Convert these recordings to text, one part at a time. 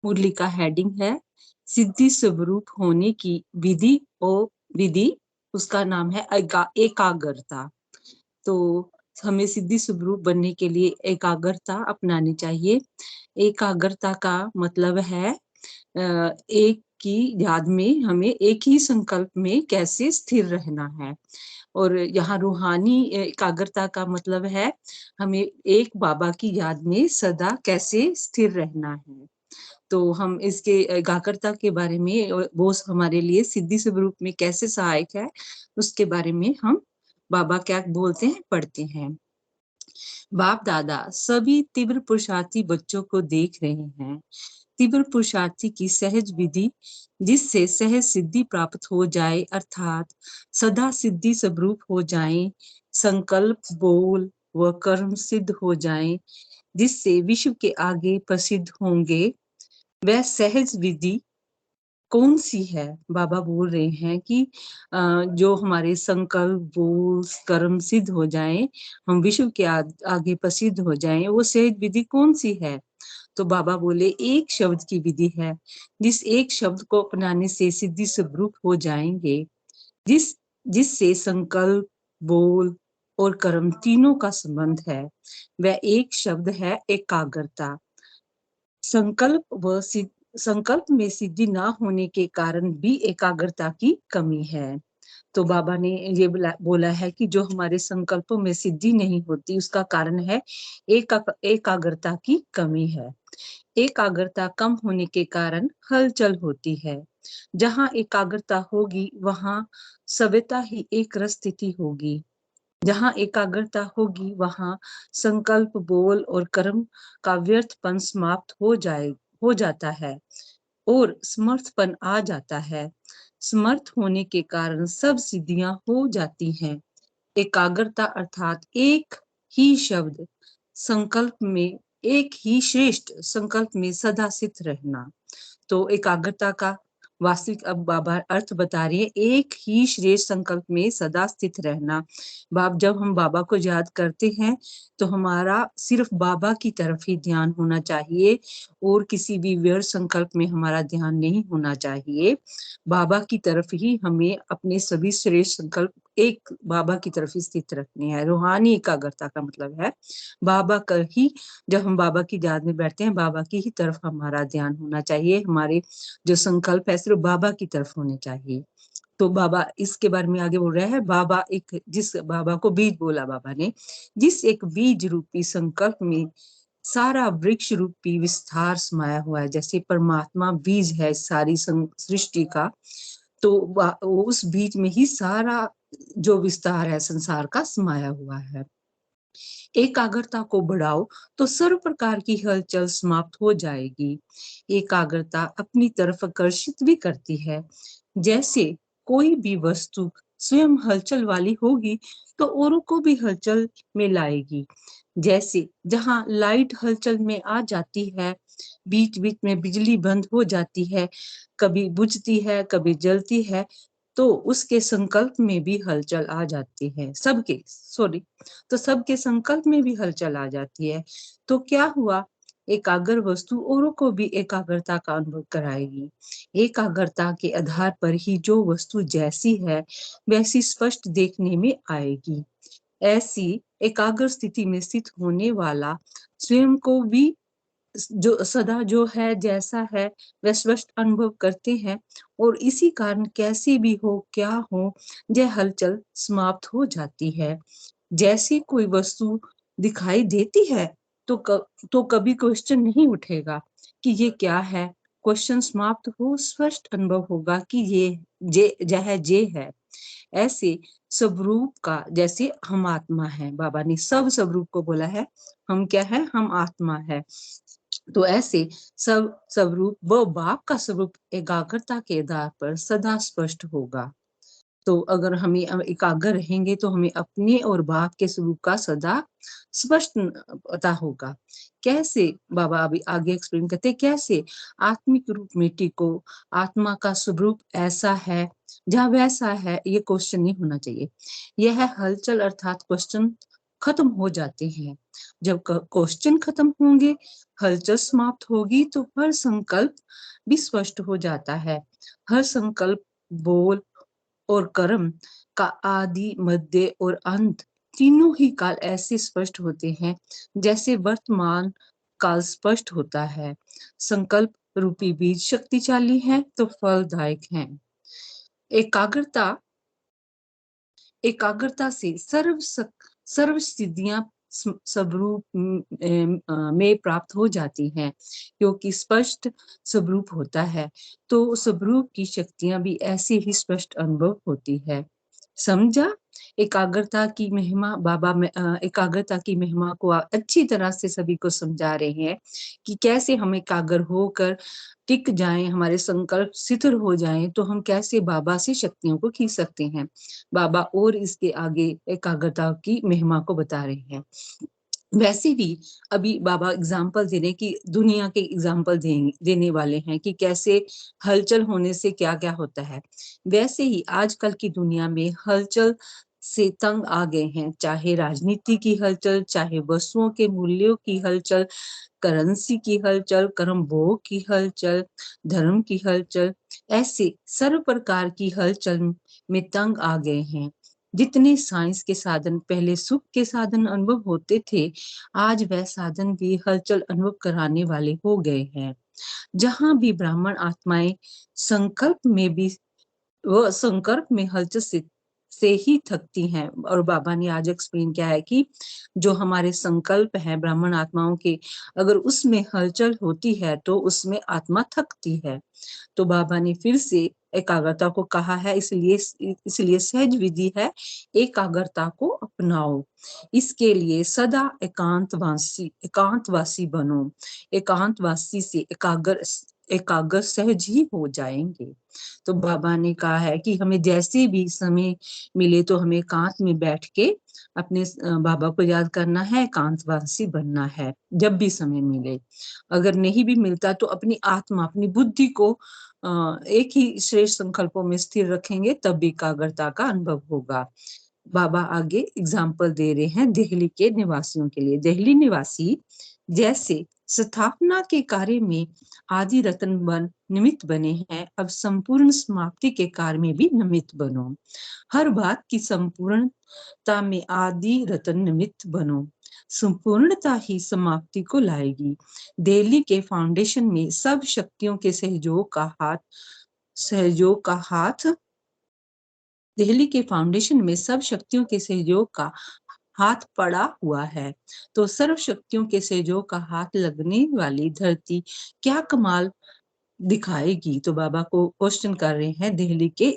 मुरली का हेडिंग है सिद्धि स्वरूप होने की विधि और विधि, उसका नाम है एकाग्रता। तो हमें सिद्धि स्वरूप बनने के लिए एकाग्रता अपनानी चाहिए। एकाग्रता का मतलब है एक की याद में हमें एक ही संकल्प में कैसे स्थिर रहना है। और यहाँ रूहानी एकाग्रता का मतलब है हमें एक बाबा की याद में सदा कैसे स्थिर रहना है। तो हम इसके एकाग्रता के बारे में वो हमारे लिए सिद्धि स्वरूप में कैसे सहायक है उसके बारे में हम बाबा क्या बोलते हैं पढ़ते हैं। बाप दादा सभी तीव्र पुरुषार्थी बच्चों को देख रहे हैं। तीव्र पुरुषार्थी की सहज विधि जिससे सहज सिद्धि प्राप्त हो जाए अर्थात सदा सिद्धि स्वरूप हो जाए, संकल्प बोल व कर्म सिद्ध हो जाए जिससे विश्व के आगे प्रसिद्ध होंगे, वह सहज विधि कौन सी है। बाबा बोल रहे हैं कि जो हमारे संकल्प बोल कर्म सिद्ध हो जाएं, हम विश्व के आगे प्रसिद्ध हो जाएं, वो सहज विधि कौन सी है। तो बाबा बोले एक शब्द की विधि है, जिस एक शब्द को अपनाने से सिद्धि स्वरूप हो जाएंगे, जिससे संकल्प बोल और कर्म तीनों का संबंध है। वह एक शब्द है एकाग्रता। संकल्प में सिद्धि ना होने के कारण भी एकाग्रता की कमी है। तो बाबा ने ये बोला है कि जो हमारे संकल्पों में सिद्धि नहीं होती उसका कारण है एकाग्रता की कमी है। एकाग्रता कम होने के कारण हलचल होती है। जहाँ एकाग्रता होगी वहाँ सव्यता ही एक रस स्थिति होगी। जहाँ एकाग्रता होगी वहाँ संकल्प बोल और कर्म का व्यर्थपन समाप्त हो जाता है और समर्थपन आ जाता है। समर्थ होने के कारण सब सिद्धियां हो जाती हैं। एकाग्रता अर्थात एक ही शब्द संकल्प में, एक ही श्रेष्ठ संकल्प में सदा स्थित रहना। तो एकाग्रता का वास्तविक अब बाबा अर्थ बता रही है, एक ही श्रेष्ठ संकल्प में सदा स्थित रहना। जब हम बाबा को याद करते हैं तो हमारा सिर्फ बाबा की तरफ ही ध्यान होना चाहिए और किसी भी व्यर्थ संकल्प में हमारा ध्यान नहीं होना चाहिए। बाबा की तरफ ही हमें अपने सभी श्रेष्ठ संकल्प एक बाबा की तरफ ही स्थित रखने हैं। रूहानी एकाग्रता का मतलब है बाबा का ही, जब हम बाबा की याद में बैठते हैं बाबा की ही तरफ हमारा ध्यान होना चाहिए। हमारे जो संकल्प है सिर्फ बाबा की तरफ होने चाहिए। तो बाबा इसके बारे में आगे बोल रहे हैं, बाबा एक जिस बाबा को बीज बोला बाबा ने, जिस एक बीज रूपी संकल्प में सारा वृक्ष रूपी विस्तार समाया हुआ है। जैसे परमात्मा बीज है सारी सृष्टि का, तो उस बीज में ही सारा जो विस्तार है संसार का समाया हुआ है। एकाग्रता को बढ़ाओ तो सर्व प्रकार की हलचल समाप्त हो जाएगी। एकाग्रता अपनी तरफ आकर्षित भी करती है। जैसे कोई भी वस्तु स्वयं हलचल वाली होगी तो औरों को भी हलचल में लाएगी। जैसे जहां लाइट हलचल में आ जाती है, बीच बीच में बिजली बंद हो जाती है, कभी बुझती है कभी जलती है, तो उसके संकल्प में भी हलचल आ जाती है। तो सबके संकल्प में भी हलचल आ जाती है। तो क्या हुआ, एकाग्र वस्तु औरों को भी एकाग्रता का अनुभव कराएगी। एकाग्रता के आधार पर ही जो वस्तु जैसी है वैसी स्पष्ट देखने में आएगी। ऐसी एकाग्र स्थिति में स्थित होने वाला स्वयं को भी जो सदा जो है जैसा है वह स्पष्ट अनुभव करते हैं और इसी कारण कैसे भी हो क्या हो यह हलचल समाप्त हो जाती है। जैसी कोई वस्तु दिखाई देती है तो कभी क्वेश्चन नहीं उठेगा कि ये क्या है। क्वेश्चन समाप्त हो स्पष्ट अनुभव होगा कि ये जे है। ऐसे स्वरूप का, जैसे हम आत्मा है, बाबा ने सब स्वरूप को बोला है, हम क्या है, हम आत्मा है। तो ऐसे सब स्वरूप व बाप का स्वरूप एकाग्रता के आधार पर सदा स्पष्ट होगा। तो अगर हमें एकाग्र रहेंगे तो हमें अपने और बाप के स्वरूप का सदा स्पष्ट पता होगा। कैसे, बाबा अभी आगे एक्सप्लेन करते हैं कैसे आत्मिक रूप में टिको। आत्मा का स्वरूप ऐसा है जहाँ वैसा है, ये क्वेश्चन नहीं होना चाहिए। यह है हलचल अर्थात क्वेश्चन खत्म हो जाते हैं। जब क्वेश्चन खत्म होंगे, हलचल समाप्त होगी, तो हर संकल्प भी स्पष्ट हो जाता है। हर संकल्प, बोल और कर्म का आदि, मध्य और अंत तीनों ही काल ऐसे स्पष्ट होते हैं जैसे वर्तमान काल स्पष्ट होता है। संकल्प रूपी बीज शक्तिशाली है तो फलदायक है। एकाग्रता एकाग्रता से सर्व सिद्धियां स्वरूप में प्राप्त हो जाती हैं, क्योंकि स्पष्ट स्वरूप होता है, तो स्वरूप की शक्तियां भी ऐसे ही स्पष्ट अनुभव होती है। समझा? एकाग्रता की महिमा बाबा में एकाग्रता की महिमा को अच्छी तरह से सभी को समझा रहे हैं कि कैसे हम एकाग्र होकर टिक जाएं, हमारे संकल्प स्थिर हो जाएं, तो हम कैसे बाबा से शक्तियों को खींच सकते हैं। बाबा और इसके आगे एकाग्रता की महिमा को बता रहे हैं। वैसे भी अभी बाबा एग्जाम्पल देने की दुनिया के एग्जाम्पल देने वाले हैं कि कैसे हलचल होने से क्या क्या होता है। वैसे ही आजकल की दुनिया में हलचल से तंग आ गए हैं, चाहे राजनीति की हलचल, चाहे वस्तुओं के मूल्यों की हलचल, करेंसी की हलचल, कर्म भोग की हलचल, धर्म की हलचल, ऐसे सर्व प्रकार की हलचल में तंग आ गए हैं। जितने साइंस के साधन पहले सुख के साधन अनुभव होते थे, आज वह साधन भी हलचल अनुभव कराने वाले हो गए हैं। जहां भी ब्राह्मण आत्माएं संकल्प में भी वो संकल्प में हलचल से ही थकती हैं। और बाबा ने आज एक्सप्लेन किया है कि जो हमारे संकल्प हैं ब्राह्मण आत्माओं के, अगर उसमें हलचल होती है तो उसमें आत्मा थकती है। तो बाबा ने फिर से एकाग्रता को कहा है, इसलिए सहज विधि है, एकाग्रता को अपनाओ। इसके लिए सदा एकांतवासी बनो। एकांतवासी से एकाग्र सहज ही हो जाएंगे। तो बाबा ने कहा है कि हमें जैसे भी समय मिले तो हमें एकांत में बैठ के अपने बाबा को याद करना है, एकांतवासी बनना है जब भी समय मिले। अगर नहीं भी मिलता तो अपनी आत्मा, अपनी बुद्धि को एक ही श्रेष्ठ संकल्पों में स्थिर रखेंगे, तब भी एकाग्रता का अनुभव होगा। बाबा आगे एग्जाम्पल दे रहे हैं दिल्ली के निवासियों के लिए। दिल्ली निवासी, जैसे स्थापना के कार्य में आदि रत्न बन निमित्त बने हैं, अब संपूर्ण समाप्ति के कार्य में भी निमित्त बनो। हर बात की संपूर्णता में आदि रत्न निमित्त बनो। संपूर्णता ही समाप्ति को लाएगी। दिल्ली के फाउंडेशन में सब शक्तियों के सहयोग का हाथ दिल्ली के फाउंडेशन में सब शक्तियों के सहयोग का हाथ पड़ा हुआ है। तो सर्व शक्तियों के सहयोग का हाथ लगने वाली धरती क्या कमाल दिखाएगी। तो बाबा को क्वेश्चन कर रहे हैं दिल्ली के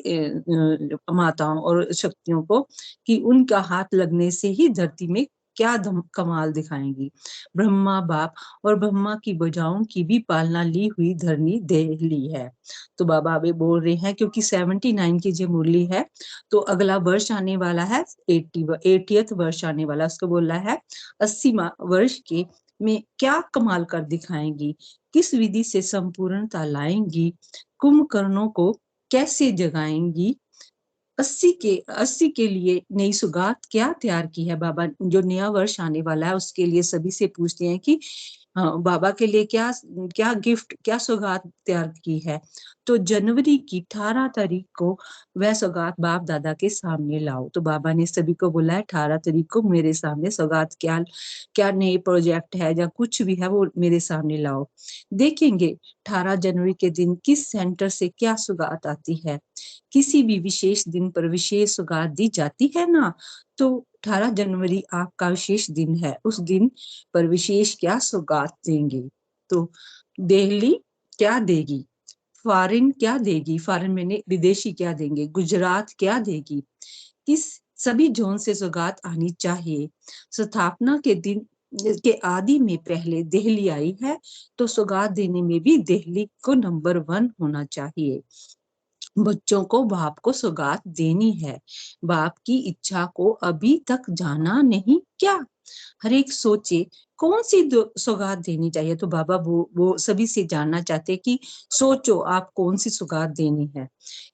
माताओं और शक्तियों को कि उनका हाथ लगने से ही धरती में क्या कमाल दिखाएंगी। ब्रह्मा बाप और ब्रह्मा की भुजाओं की भी पालना ली हुई धरनी दिल्ली है। तो बाबा अभी बोल रहे हैं क्योंकि 79 की जो मुरली है, तो अगला वर्ष आने वाला है 80th वर्ष आने वाला, उसको बोल रहा है 80वां वर्ष के में क्या कमाल कर दिखाएंगी, किस विधि से संपूर्णता लाएंगी, कुंभकर्णों को कैसे जगाएंगी, 80 के लिए नई सुगात क्या तैयार की है। बाबा जो नया वर्ष आने वाला है उसके लिए सभी से पूछते हैं कि हाँ, बाबा के लिए क्या क्या गिफ्ट, क्या सौगात तैयार की है। तो जनवरी की 18 तारीख को वह सौगात बाप दादा के सामने लाओ। तो बाबा ने सभी को बोला है 18 तारीख को मेरे सामने सौगात क्या क्या नए प्रोजेक्ट है या कुछ भी है वो मेरे सामने लाओ। देखेंगे 18 जनवरी के दिन किस सेंटर से क्या सौगात आती है। किसी भी विशेष दिन पर विशेष सौगात दी जाती है ना, तो 18 जनवरी आपका विशेष दिन है, उस दिन पर विशेष क्या सौगात देंगे। तो दिल्ली क्या देगी, फॉरेन क्या देगी, फॉरेन मैंने विदेशी क्या देंगे, गुजरात क्या देगी, किस सभी जोन से सौगात आनी चाहिए। स्थापना के दिन के आदि में पहले दिल्ली आई है, तो सौगात देने में भी दिल्ली को नंबर 1 होना चाहिए। बच्चों को बाप को सौगात देनी है, बाप की इच्छा को अभी तक जाना नहीं क्या। हर एक सोचे कौन सी सौगात देनी चाहिए। तो बाबा वो सभी से जानना चाहते कि सोचो आप कौन सी सौगात देनी है,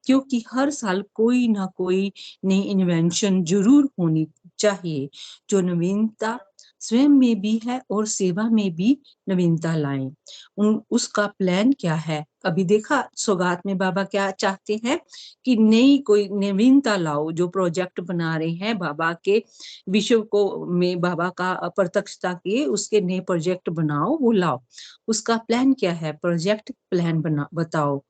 क्योंकि हर साल कोई ना कोई नई इन्वेंशन जरूर होनी चाहिए, जो नवीनता स्वयं में भी है और सेवा में भी नवीनता लाएं। उसका प्लान क्या है? अभी देखा सौगात में बाबा क्या चाहते हैं कि नई कोई नवीनता लाओ। जो प्रोजेक्ट बना रहे हैं बाबा के विश्व को में बाबा का प्रत्यक्षता किए उसके नए प्रोजेक्ट बनाओ, वो लाओ। उसका प्लान क्या है? प्रोजेक्ट प्लान बताओ।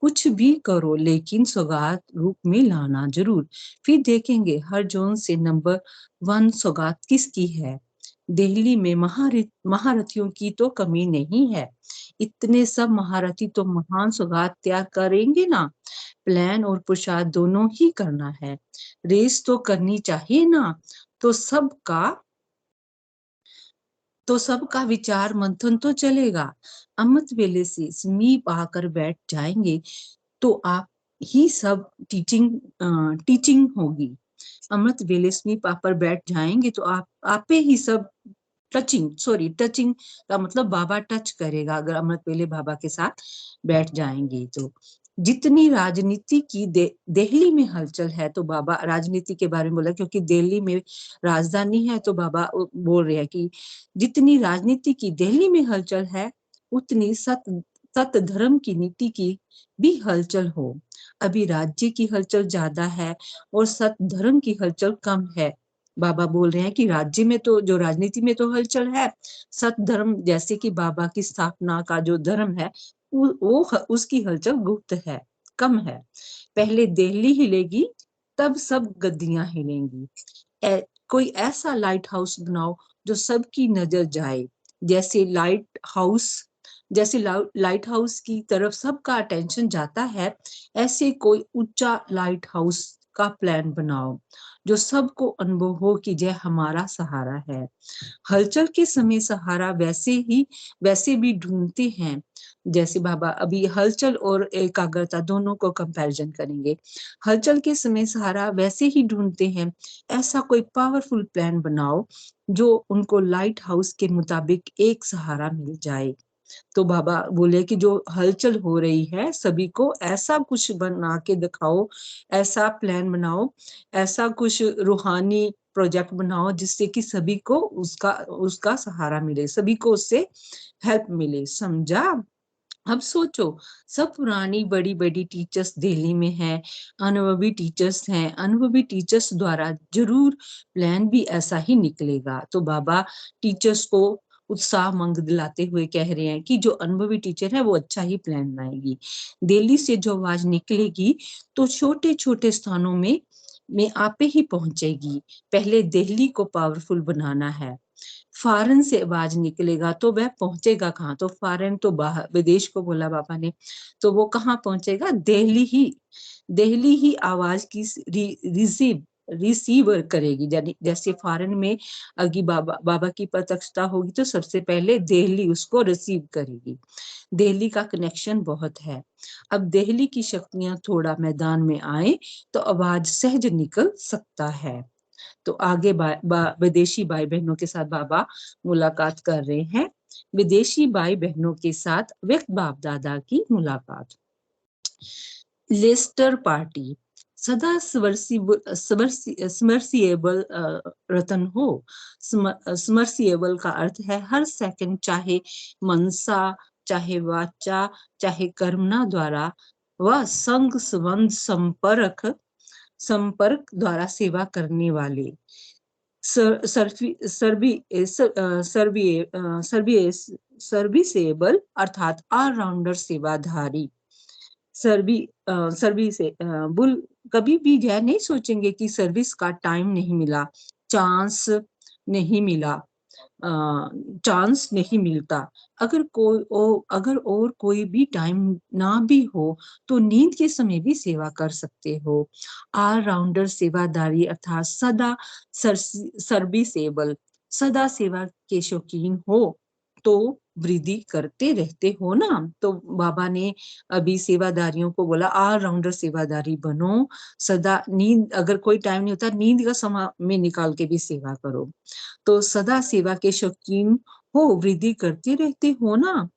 कुछ भी करो लेकिन सौगात रूप में लाना जरूर। फिर देखेंगे हर जोन से नंबर 1 सौगात किसकी है। दिल्ली में महारथियों की तो कमी नहीं है। इतने सब महारथी तो महान सौगात तैयार करेंगे ना। प्लान और पुरुषार्थ दोनों ही करना है। रेस तो करनी चाहिए ना। तो सबका विचार मंथन तो चलेगा। अमृत वेले से समीप आकर बैठ जाएंगे तो आप ही सब टीचिंग होगी। अमृत वेले समीप आकर बैठ जाएंगे तो आप पे ही सब टचिंग का मतलब बाबा टच करेगा अगर अमृत वेले बाबा के साथ बैठ जाएंगे तो। जितनी राजनीति की दिल्ली में हलचल है, तो बाबा राजनीति के बारे में बोला क्योंकि दिल्ली में राजधानी है, तो बाबा बोल रहे हैं कि जितनी राजनीति की दिल्ली में हलचल है उतनी सत धर्म की नीति की भी हलचल हो। अभी राज्य की हलचल ज्यादा है और सत धर्म की हलचल कम है। बाबा बोल रहे हैं कि राज्य में तो जो राजनीति में तो हलचल है, सत धर्म जैसे कि बाबा की स्थापना का जो धर्म है वो उसकी हलचल गुप्त है, कम है। पहले दिल्ली हिलेगी तब सब गद्दियां हिलेंगी। कोई ऐसा लाइट हाउस बनाओ जो सबकी नजर जाए। जैसे लाइट हाउस की तरफ सबका अटेंशन जाता है, ऐसे कोई ऊंचा लाइट हाउस का प्लान बनाओ जो सबको अनुभव हो कि यह हमारा सहारा है। हलचल के समय सहारा वैसे भी ढूंढते हैं। जैसे बाबा अभी हलचल और एकाग्रता दोनों को कंपैरिजन करेंगे। हलचल के समय सहारा वैसे ही ढूंढते हैं। ऐसा कोई पावरफुल प्लान बनाओ जो उनको लाइट हाउस के मुताबिक एक सहारा मिल जाए। तो बाबा बोले कि जो हलचल हो रही है सभी को ऐसा कुछ बना के दिखाओ, ऐसा प्लान बनाओ, ऐसा कुछ रूहानी प्रोजेक्ट बनाओ जिससे कि सभी को उसका उसका सहारा मिले, सभी को उससे हेल्प मिले। समझा? अब सोचो, सब पुरानी बड़ी बड़ी टीचर्स दिल्ली में हैं, अनुभवी टीचर्स हैं, अनुभवी टीचर्स द्वारा जरूर प्लान भी ऐसा ही निकलेगा। तो बाबा टीचर्स को उत्साह मंग दिलाते हुए कह रहे हैं कि जो अनुभवी टीचर है वो अच्छा ही प्लान बनाएगी। दिल्ली से जो आवाज निकलेगी तो छोटे छोटे स्थानों में आपे ही पहुंचेगी। पहले दिल्ली को पावरफुल बनाना है। फॉरेन से आवाज निकलेगा तो वह पहुंचेगा कहाँ? तो फॉरेन तो बाहर विदेश को बोला बाबा ने, तो वो कहाँ पहुंचेगा? दिल्ली ही आवाज की रिसीवर करेगी। जैसे फॉरेन में अगी बाबा की प्रत्यक्षता होगी तो सबसे पहले दिल्ली उसको रिसीव करेगी। दिल्ली का कनेक्शन बहुत है। अब दिल्ली की शक्तियां थोड़ा मैदान में आए तो आवाज सहज निकल सकता है। तो आगे विदेशी भाई बहनों के साथ बाबा मुलाकात कर रहे हैं। विदेशी भाई बहनों के साथ व्यक्त बाप दादा की मुलाकात। लेस्टर पार्टी सदा समर्सिएबल रतन हो। समर्सिएबल का अर्थ है हर सेकंड, चाहे मनसा, चाहे वाचा, चाहे कर्मना द्वारा व संग संबंध संपर्क द्वारा सेवा करने वाले। सर्विसेबल अर्थात ऑलराउंडर सेवाधारी। सर्वी से बुल कभी भी यह नहीं सोचेंगे कि सर्विस का टाइम नहीं मिला, चांस नहीं मिला, चांस नहीं मिलता। अगर और कोई भी टाइम ना भी हो तो नींद के समय भी सेवा कर सकते हो। ऑलराउंडर सेवादारी अर्थात सदा सर्विसेबल, सदा सेवा के शौकीन हो तो वृद्धि करते रहते हो ना। तो बाबा ने अभी सेवादारियों को बोला ऑलराउंडर सेवादारी बनो। सदा नींद अगर कोई टाइम नहीं होता, नींद का समय में निकाल के भी सेवा करो। तो सदा सेवा के शौकीन हो, वृद्धि करते रहते हो ना।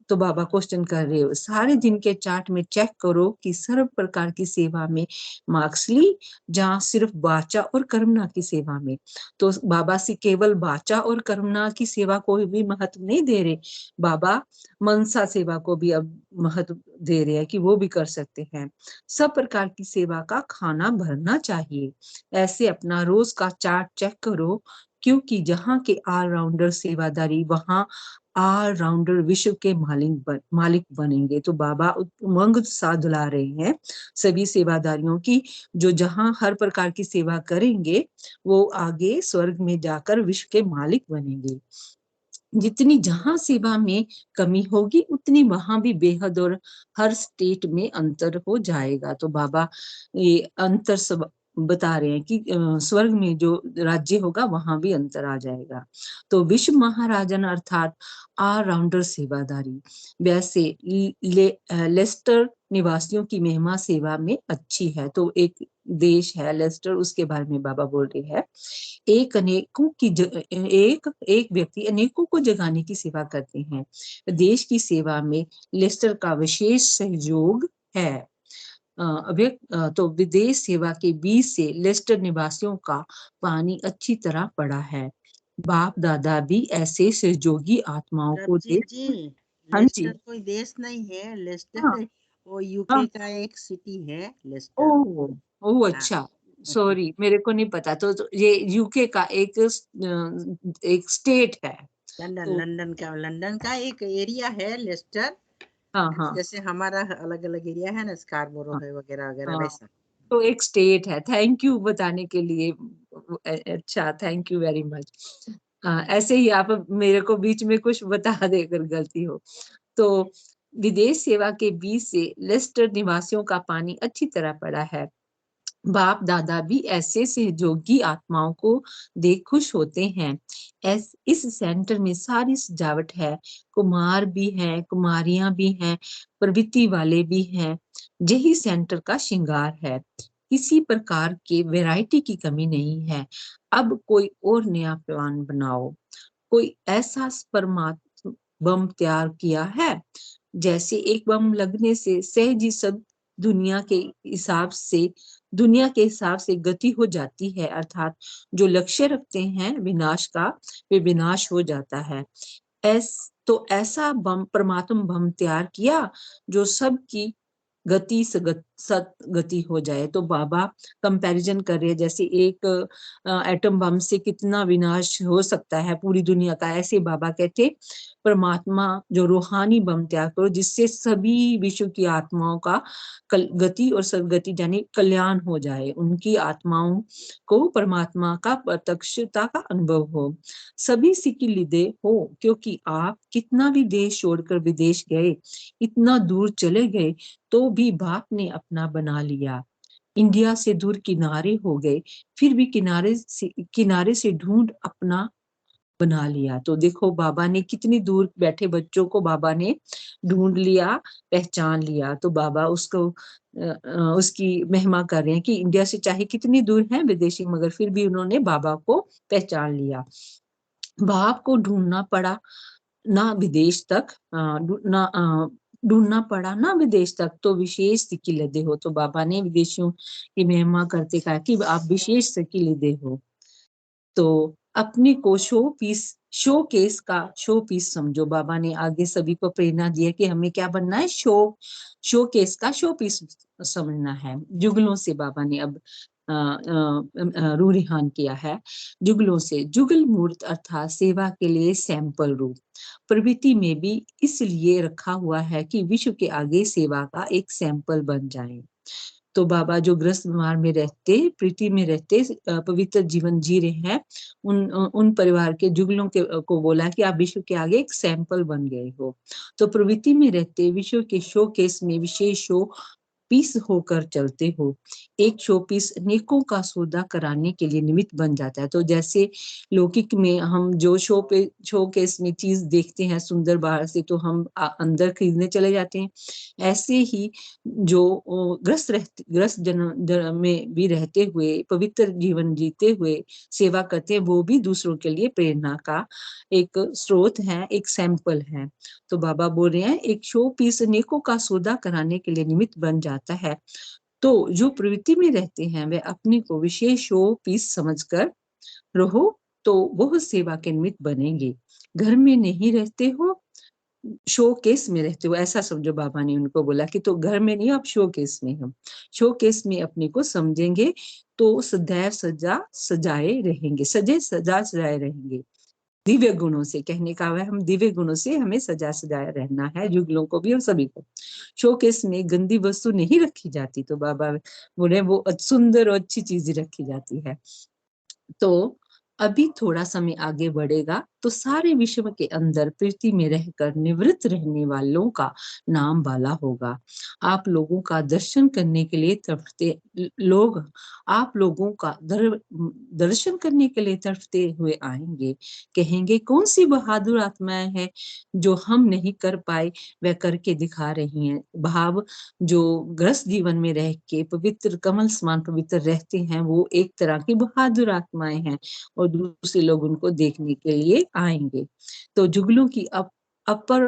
तो बाबा क्वेश्चन कर रहे हो, सारे दिन के चार्ट में चेक करो कि सर्व प्रकार की सेवा में मार्क्स ली, जहाँ सिर्फ वाचा और कर्मणा की सेवा में। तो बाबा से केवल वाचा और कर्मणा की सेवा को भी महत्व नहीं दे रहे, बाबा मनसा सेवा को भी अब महत्व दे रहे हैं कि वो भी कर सकते हैं। सब प्रकार की सेवा का खाना भरना चाहिए। ऐसे अपना रोज का चार्ट चेक करो, क्योंकि जहाँ के ऑलराउंडर सेवादारी, वहाँ ऑलराउंडर विश्व के मालिक बनेंगे। तो बाबा उमंग सा दिला रहे हैं सभी सेवादारियों की, जो जहाँ हर प्रकार की सेवा करेंगे वो आगे स्वर्ग में जाकर विश्व के मालिक बनेंगे। जितनी जहां सेवा में कमी होगी उतनी वहां भी बेहद और हर स्टेट में अंतर हो जाएगा। तो बाबा ये अंतर सब बता रहे हैं कि स्वर्ग में जो राज्य होगा वहां भी अंतर आ जाएगा। तो विश्व महाराजन अर्थात ऑलराउंडर सेवादारी, वैसे लेस्टर निवासियों की महिमा सेवा में अच्छी है। तो एक देश है लेस्टर, उसके बारे में बाबा बोल रहे हैं। एक अनेकों की एक व्यक्ति अनेकों को जगाने की सेवा करते हैं। देश की सेवा में लेस्टर का विशेष सहयोग है। तो विदेश सेवा के बीच से लेस्टर निवासियों का पानी अच्छी तरह पड़ा है। बाप दादा भी ऐसे सहयोगी आत्माओं को दे। प्रभजीत जी, हाँ जी। लेस्टर कोई देश नहीं है, हाँ लेस्टर वो यूके हाँ। का एक सिटी है लेस्टर। ओह ओह, हाँ। अच्छा। सॉरी, मेरे को नहीं पता। तो ये यूके का एक स्टेट है। लंदन, तो लंदन का एक एरिया है लेस्टर। हाँ हाँ जैसे हमारा अलग अलग एरिया है ना, स्कारबोरो हाँ है वगैरह वगैरह हाँ। वैसा। तो एक स्टेट है। थैंक यू बताने के लिए। अच्छा, थैंक यू वेरी मच। ऐसे ही आप मेरे को बीच में कुछ बता देकर गलती हो। तो विदेश सेवा के बीच से लेस्टर निवासियों का पानी अच्छी तरह पड़ा है। बाप दादा भी ऐसे सहयोगी आत्माओं को देख खुश होते हैं। इस सेंटर में सारी सजावट है, कुमार भी हैं, कुमारियां भी हैं, प्रवृत्ति वाले भी हैं। यही सेंटर का श्रृंगार है। किसी प्रकार के वैरायटी की कमी नहीं है। अब कोई और नया प्लान बनाओ। कोई ऐसा परमात्मा बम तैयार किया है, जैसे एक बम लगने से सहज ही सब दुनिया के हिसाब से दुनिया के हिसाब से गति हो जाती है, अर्थात जो लक्ष्य रखते हैं विनाश का, वे विनाश हो जाता है। तो ऐसा बम परमात्मा बम तैयार किया जो सबकी गति सत गति हो जाए। तो बाबा कंपैरिजन कर रहे हैं, जैसे एक एटम बम से कितना विनाश हो सकता है पूरी दुनिया का, ऐसे बाबा कहते परमात्मा जो रूहानी बम तैयार करो, जिससे सभी विश्व की आत्माओं का गति और सदगति यानी कल्याण हो जाए, उनकी आत्माओं को परमात्मा का प्रत्यक्षता का अनुभव हो, सभी सिकिलिदे हो। क्योंकि आप कितना भी देश छोड़कर विदेश गए, इतना दूर चले गए, तो भी बाप ने अपना बना लिया। इंडिया से दूर किनारे हो गए, फिर भी किनारे से ढूंढ अपना बना लिया। तो देखो बाबा ने कितनी दूर बैठे बच्चों को बाबा ने ढूंढ लिया, पहचान लिया। तो बाबा उसकी महिमा कर रहे हैं कि इंडिया से चाहे कितनी दूर है विदेशी, मगर फिर भी उन्होंने बाबा को पहचान लिया। बाप को ढूंढना पड़ा ना विदेश तक, ढूंढना पड़ा ना विदेश तक, तो विशेष सिकिलदे हो। तो बाबा ने विदेशियों की महिमा करते कहा कि आप विशेष सिकिलदे हो। तो अपने को शो पीस समझो। बाबा ने आगे सभी को प्रेरणा दी है कि हमें क्या बनना है, शो केस का शो पीस समझना है। जुगलों से बाबा ने अब रूरिहान किया है। जुगलों से जुगल मूर्त अर्थात सेवा के लिए सैंपल रूप प्रवृत्ति में भी इसलिए रखा हुआ है कि विश्व के आगे सेवा का एक सैंपल बन जाए। तो बाबा जो ग्रस्त बीमार में रहते, प्रीति में रहते, पवित्र जीवन जी रहे हैं, उन परिवार के जुगलों को बोला कि आप विश्व के आगे एक सैंपल बन गए हो। तो प्रवृत्ति में रहते विश्व के शो केस में विशेष शो पीस होकर चलते हो। एक शो पीस नेकों का सौदा कराने के लिए निमित्त बन जाता है। तो जैसे लौकिक में हम जो शो केस में चीज देखते हैं सुंदर बाहर से, तो हम अंदर खरीदने चले जाते हैं। ऐसे ही जो ग्रस्त जन में भी रहते हुए पवित्र जीवन जीते हुए सेवा करते हैं, वो भी दूसरों के लिए प्रेरणा का एक स्रोत है, एक सैंपल है। तो बाबा बोल रहे हैं एक शो पीस नेकों का सौदा कराने के लिए निमित्त बन जाता है। तो जो प्रवृत्ति में रहते हैं वे अपने को विशेष शो पीस समझकर रहो, तो वो सेवा के निमित्त बनेंगे। घर में नहीं रहते हो, शो केस में रहते हो, ऐसा समझो। बाबा ने उनको बोला कि तो घर में नहीं, आप शो केस में हो। शो केस में अपने को समझेंगे तो सदैव सजाए रहेंगे, सजाए रहेंगे। दिव्य गुणों से, कहने का है हम दिव्य गुणों से हमें सजाया रहना है, जुगलों को भी और सभी को। शोकेस में गंदी वस्तु नहीं रखी जाती, तो बाबा बोले वो सुंदर और अच्छी चीजें रखी जाती है। तो अभी थोड़ा समय आगे बढ़ेगा तो सारे विश्व के अंदर पृथ्वी में रहकर निवृत्त रहने वालों का नाम वाला होगा। आप लोगों का दर्शन करने के लिए तड़पते लोग आप लोगों का दर्शन करने के लिए तड़पते हुए आएंगे। कहेंगे कौन सी बहादुर आत्माएं हैं जो हम नहीं कर पाए वह करके दिखा रही हैं। भाव जो ग्रस्त जीवन में रह के पवित्र कमल समान पवित्र रहते हैं, वो एक तरह की बहादुर आत्माएं हैं और दूसरे लोग उनको देखने के लिए आएंगे। तो जुगलों की अपर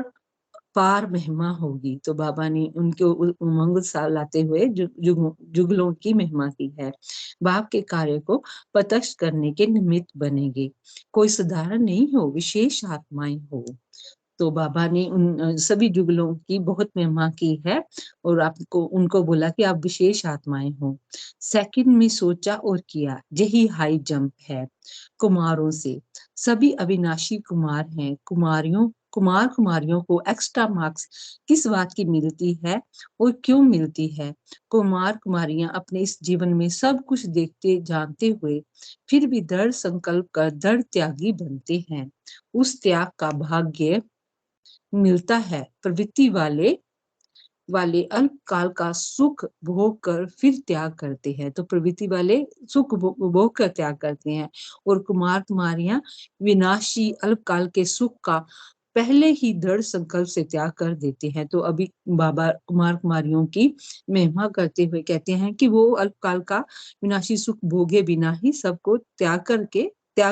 पार महिमा होगी। तो बाबा ने उनके उमंग सा लाते हुए जुगलों की महिमा की है। बाप के कार्य को प्रत्यक्ष करने के निमित्त बनेंगे। कोई साधारण नहीं हो, विशेष आत्माएं हो। तो बाबा ने उन सभी जुगलों की बहुत महिमा की है और आपको उनको बोला कि आप विशेष आत्माएं हो। सेकंड में सोचा और किया, यही हाई जंप है कुमारों से। सभी अविनाशी कुमार हैं। कुमारियों को एक्स्ट्रा मार्क्स किस बात की मिलती है और क्यों मिलती है? कुमारियां अपने इस जीवन में सब कुछ देखते जानते हुए फिर भी दृढ़ संकल्प कर दृढ़ त्यागी बनते हैं। उस त्याग का भाग्य मिलता है प्रवृत्ति वाले अल्पकाल का सुख भोग कर फिर त्याग करते हैं। तो प्रवृत्ति वाले सुख भोग कर त्याग करते हैं और कुमारियां विनाशी अल्पकाल के सुख का पहले ही दृढ़ संकल्प से त्याग कर देते हैं। तो अभी बाबा कुमारियों की महिमा करते हुए कहते हैं कि वो अल्पकाल का विनाशी सुख भोगे बिना ही सबको त्याग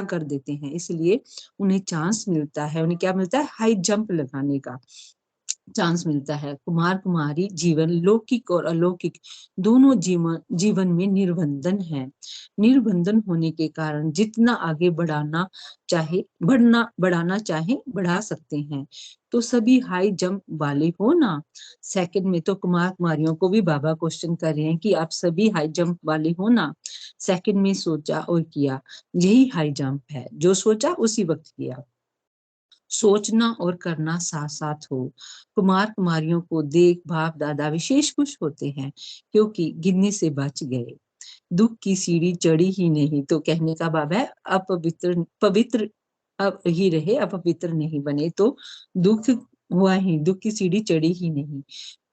कर देते हैं। इसलिए उन्हें चांस मिलता है, उन्हें क्या मिलता है? हाई जंप लगाने का चांस मिलता है। कुमारी जीवन लौकिक और अलौकिक दोनों जीवन में निर्बंधन है। निर्बंधन होने के कारण जितना आगे बढ़ाना चाहे बढ़ा सकते हैं। तो सभी हाई जंप वाले हो ना। सेकंड में तो कुमारियों को भी बाबा क्वेश्चन कर रहे हैं कि आप सभी हाई जंप वाले हो ना। सेकंड में सोचा और किया, यही हाई जंप है। जो सोचा उसी वक्त किया। सोचना और करना साथ साथ हो। कुमारियों को देख बाप दादा विशेष खुश होते हैं क्योंकि गिरने से बच गए, दुख की सीढ़ी चढ़ी ही नहीं। तो कहने का भाव है पवित्र अब ही रहे, अपवित्र नहीं बने। तो दुख हुआ ही, दुख की सीढ़ी चढ़ी ही नहीं,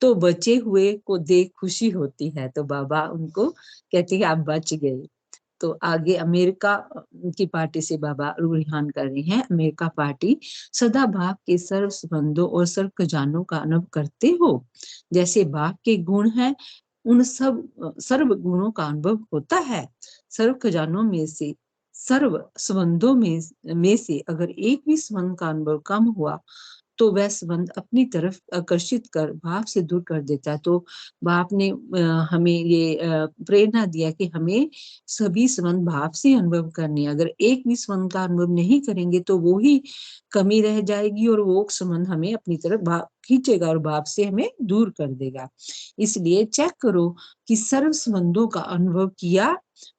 तो बचे हुए को देख खुशी होती है। तो बाबा उनको कहते हैं आप बच गए। तो आगे अमेरिका की पार्टी से बाबा रुझान कर रहे हैं। अमेरिका पार्टी सदा बाप के सर्व संबंधों और सर्व खजानों का अनुभव करते हो। जैसे बाप के गुण हैं, उन सर्व गुणों का अनुभव होता है। सर्व खजानों में से, सर्व संबंधों में से अगर एक भी संबंध का अनुभव कम हुआ तो वह संबंध अपनी तरफ आकर्षित कर बाप से दूर कर देता है। तो बाप ने हमें ये प्रेरणा दिया कि हमें सभी संबंध भाव से अनुभव करने। अगर एक भी संबंध का अनुभव नहीं करेंगे तो वो ही कमी रह जाएगी और वो संबंध हमें अपनी तरफ खींचेगा और भाव से हमें दूर कर देगा। इसलिए चेक करो कि सर्व संबंधों का अनुभव किया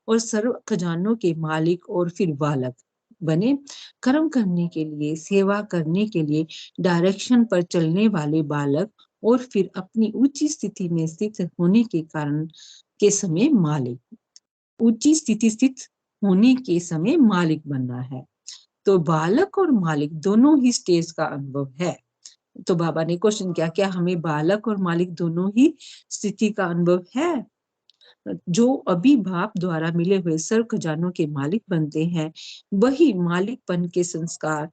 और सर्व खजानों के मालिक और फिर बालक बने। कर्म करने के लिए, सेवा करने के लिए डायरेक्शन पर चलने वाले बालक और फिर अपनी ऊंची स्थिति में स्थित होने के कारण के समय मालिक। ऊंची स्थिति स्थित होने के समय मालिक बनना है। तो बालक और मालिक दोनों ही स्टेज का अनुभव है। तो बाबा ने क्वेश्चन किया, क्या हमें बालक और मालिक दोनों ही स्थिति का अनुभव है? जो अभी बाप द्वारा मिले हुए सर्व खजानों के मालिक बनते हैं, वही मालिकपन के संस्कार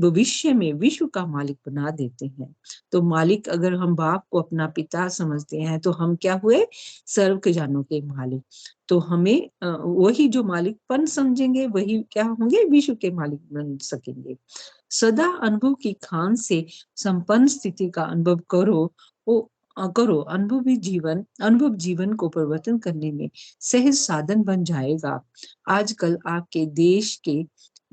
भविष्य में विश्व का मालिक बना देते हैं। तो मालिक, अगर हम बाप को अपना पिता समझते हैं, तो हम क्या हुए? सर्व खजानों के मालिक। तो हमें वही जो मालिकपन समझेंगे, वही क्या होंगे? विश्व के मालिक बन सकेंगे। सदा अनुभव की खान से संपन्न स्थिति का अनुभव करो, करो। अनुभव जीवन को परिवर्तन करने में सहज साधन बन जाएगा। आजकल आपके देश के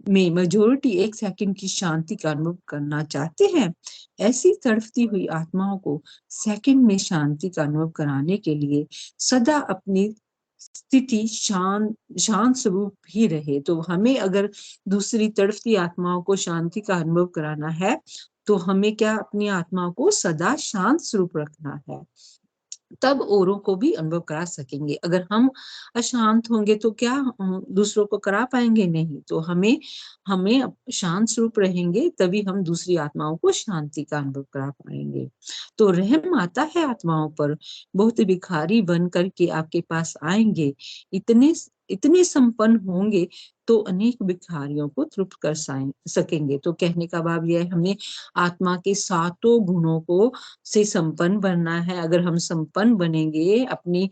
में मेजोरिटी 1 सेकंड की शांति का अनुभव करना चाहते हैं। ऐसी तड़पती हुई आत्माओं को सेकंड में शांति का अनुभव कराने के लिए सदा अपनी स्थिति शांत स्वरूप ही रहे। तो हमें अगर दूसरी तड़पती आत्माओं को शांति का अनुभव कराना है, तो हमें क्या? अपनी आत्मा को सदा शांत स्वरूप रखना है, तब औरों को भी अनुभव करा सकेंगे। अगर हम अशांत होंगे तो क्या दूसरों को करा पाएंगे? नहीं। तो हमें हमें शांत स्वरूप रहेंगे, तभी हम दूसरी आत्माओं को शांति का अनुभव करा पाएंगे। तो रहम आता है आत्माओं पर, बहुत भिखारी बन करके आपके पास आएंगे, इतने इतने संपन्न होंगे तो अनेक भिखारियों को तृप्त कर सकेंगे। तो कहने का भाव यह है, हमें आत्मा के सातों गुणों को से संपन्न बनना है। अगर हम संपन्न बनेंगे, अपनी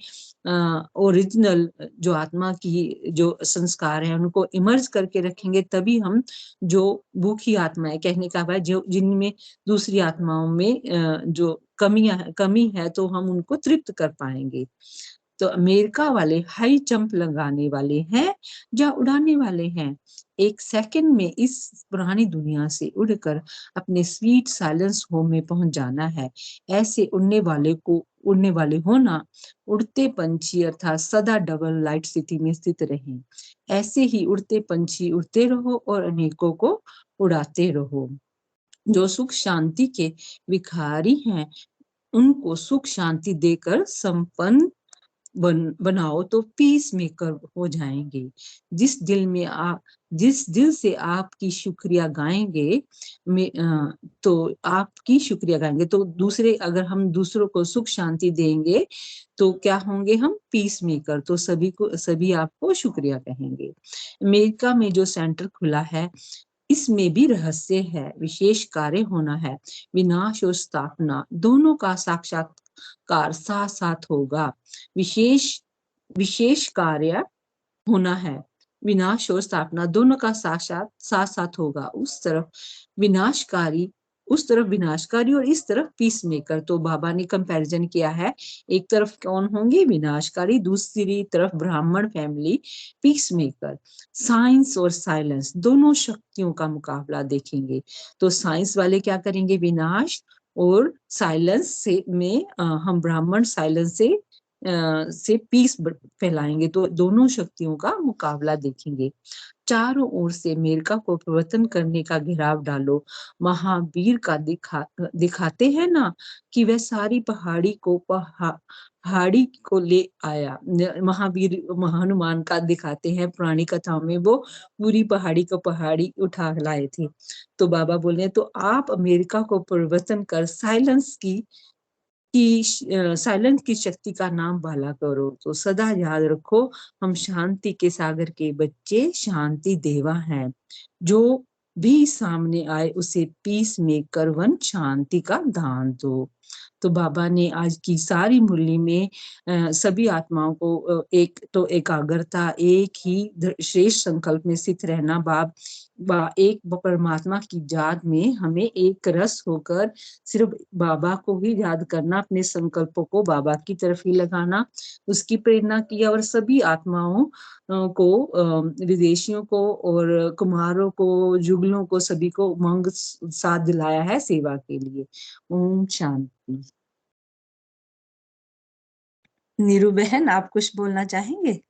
ओरिजिनल जो आत्मा की जो संस्कार है उनको इमर्ज करके रखेंगे, तभी हम जो भूखी आत्माएं, कहने का भाव जो जिनमें दूसरी आत्माओं में जो कमी है, तो हम उनको तृप्त कर पाएंगे। तो अमेरिका वाले हाई जंप लगाने वाले हैं या उड़ाने वाले हैं? 1 सेकंड में इस पुरानी दुनिया से उड़कर अपने स्वीट साइलेंस होम में पहुंच जाना है। ऐसे उड़ने वाले होना। उड़ते पंछी अर्थात सदा डबल लाइट स्थिति में स्थित रहें। ऐसे ही उड़ते पंछी उड़ते रहो और अनेकों को उड़ाते रहो। जो सुख शांति के भिखारी हैं, उनको सुख शांति देकर संपन्न बनाओ, तो पीस मेकर हो जाएंगे। जिस दिल से आपकी शुक्रिया गाएंगे, तो आपकी शुक्रिया गाएंगे, तो अगर हम दूसरों को सुख शांति देंगे, तो क्या होंगे? हम पीस मेकर। तो सभी आपको शुक्रिया कहेंगे। अमेरिका में जो सेंटर खुला है, इसमें भी रहस्य है, विशेष कार्य होना है। विनाश और स्थापना दोनों का साक्षात्कार साथ साथ होगा। विशेष विशेष कार्य होना है, विनाश और स्थापना दोनों का साथ साथ होगा। उस तरफ विनाशकारी और इस तरफ पीस मेकर। तो बाबा ने कंपैरिजन किया है, एक तरफ कौन होंगे? विनाशकारी, दूसरी तरफ ब्राह्मण फैमिली पीस मेकर। साइंस और साइलेंस दोनों शक्तियों का मुकाबला देखेंगे। तो साइंस वाले क्या करेंगे? विनाश, और साइलेंस में हम ब्राह्मण साइलेंस से पीस फैलाएंगे। तो दोनों शक्तियों का मुकाबला देखेंगे। चारों ओर से अमेरिका को प्रवर्तन करने का घेराव डालो। महावीर का दिखाते हैं ना कि वह सारी पहाड़ी को ले आया। महावीर हनुमान का दिखाते हैं, पुरानी कथाओं में वो पूरी पहाड़ी उठा लाए थे। तो बाबा बोले हैं, तो आप अमेरिका को परिवर्तन कर साइलेंस की शक्ति का नाम भाला करो। तो सदा याद रखो, हम शांति के सागर के बच्चे, शांति देवा हैं। जो भी सामने आए उसे पीस मेकर वन शांति का दान दो। तो बाबा ने आज की सारी मुरली में सभी आत्माओं को एकाग्रता, एक ही श्रेष्ठ संकल्प में स्थित रहना, एक परमात्मा की याद में हमें एक रस होकर सिर्फ बाबा को ही याद करना, अपने संकल्पों को बाबा की तरफ ही लगाना, उसकी प्रेरणा किया। और सभी आत्माओं को, विदेशियों को और कुमारों को, जुगलों को, सभी को उमंग साथ दिलाया है सेवा के लिए। ओम शांति। नीरू बहन, आप कुछ बोलना चाहेंगे?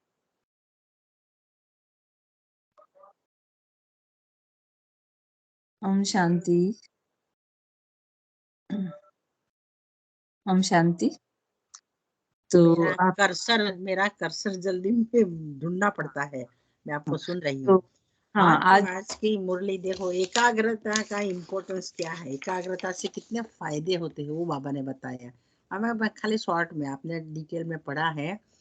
ओम शांति। ओम शांति। तो मेरा कर्सर जल्दी में ढूंढना पड़ता है। मैं आपको सुन रही तो हूँ। हाँ, तो आज आज की मुरली देखो, एकाग्रता का इम्पोर्टेंस क्या है, एकाग्रता से कितने फायदे होते हैं वो बाबा ने बताया। हमें खाली शॉर्ट में, आपने डिटेल में पढ़ा है